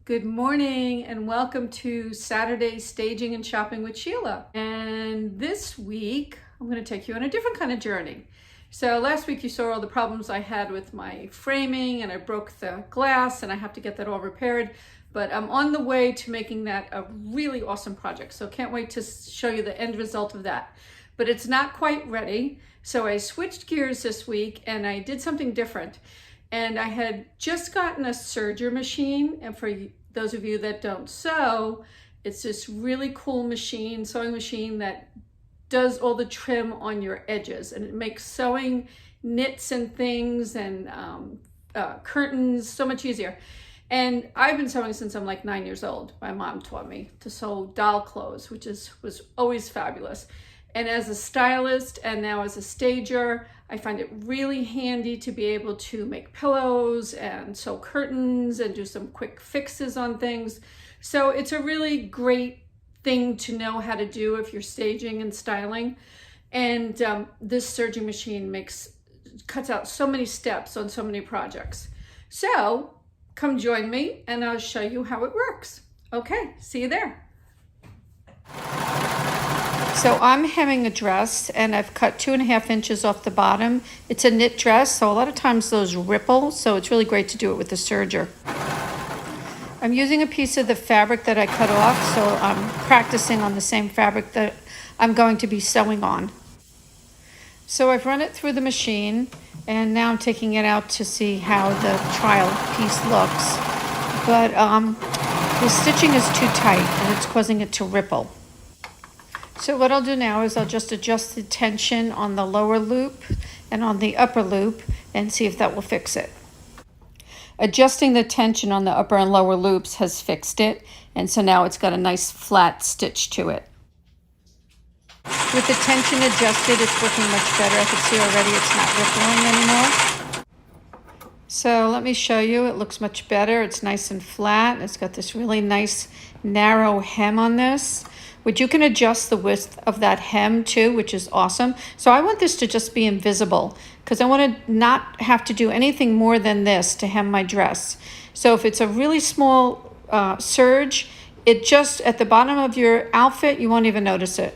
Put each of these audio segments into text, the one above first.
Good morning and welcome to Saturday Staging and Shopping with Sheila. And this week, I'm going to take you on a different kind of journey. So last week you saw all the problems I had with my framing and I broke the glass and I have to get that all repaired. But I'm on the way to making that a really awesome project. So can't wait to show you the end result of that. But it's not quite ready. So I switched gears this week and I did something different. And I had just gotten a Serger machine, and for those of you that don't sew, it's this really cool machine, sewing machine that does all the trim on your edges, and it makes sewing knits and things and curtains so much easier. And I've been sewing since I'm like 9 years old. My mom taught me to sew doll clothes, which was always fabulous. And as a stylist and now as a stager, I find it really handy to be able to make pillows and sew curtains and do some quick fixes on things. So it's a really great thing to know how to do if you're staging and styling. And this serging machine cuts out so many steps on so many projects. So come join me and I'll show you how it works. Okay, see you there. So I'm hemming a dress and I've cut 2.5 inches off the bottom. It's a knit dress, so a lot of times those ripple, so it's really great to do it with the serger. I'm using a piece of the fabric that I cut off, so I'm practicing on the same fabric that I'm going to be sewing on. So I've run it through the machine and now I'm taking it out to see how the trial piece looks. But the stitching is too tight and it's causing it to ripple. So what I'll do now is I'll just adjust the tension on the lower loop and on the upper loop and see if that will fix it. Adjusting the tension on the upper and lower loops has fixed it, and so now it's got a nice flat stitch to it. With the tension adjusted, it's working much better. I can see already it's not rippling anymore. So let me show you. It looks much better. It's nice and flat. It's got this really nice narrow hem on this, which you can adjust the width of that hem too, which is awesome. So I want this to just be invisible because I want to not have to do anything more than this to hem my dress. So if it's a really small serge, it just at the bottom of your outfit, you won't even notice it.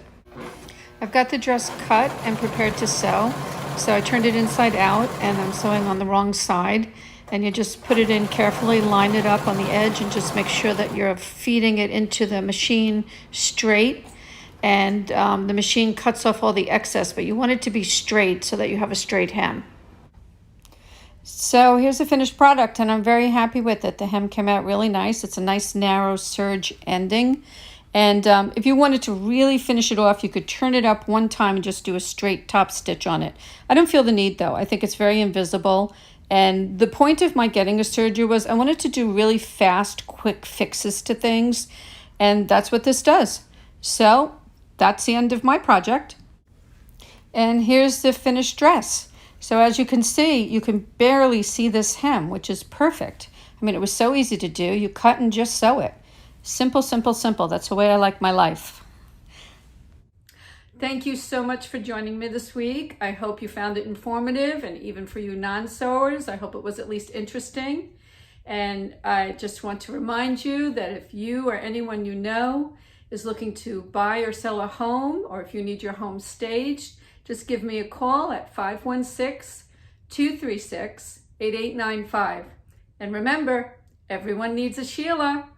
I've got the dress cut and prepared to sew. So I turned it inside out and I'm sewing on the wrong side. And you just put it in carefully, line it up on the edge, and just make sure that you're feeding it into the machine straight. And the machine cuts off all the excess, but you want it to be straight so that you have a straight hem. So here's the finished product, and I'm very happy with it. The hem came out really nice. It's a nice narrow serge ending. And if you wanted to really finish it off, you could turn it up one time and just do a straight top stitch on it. I don't feel the need, though. I think it's very invisible. And the point of my getting a serger was I wanted to do really fast, quick fixes to things. And that's what this does. So that's the end of my project. And here's the finished dress. So as you can see, you can barely see this hem, which is perfect. I mean, it was so easy to do. You cut and just sew it. Simple, simple, simple. That's the way I like my life. Thank you so much for joining me this week. I hope you found it informative, and even for you non-sewers, I hope it was at least interesting. And I just want to remind you that if you or anyone you know is looking to buy or sell a home, or if you need your home staged, just give me a call at 516-236-8895. And remember, everyone needs a Sheila.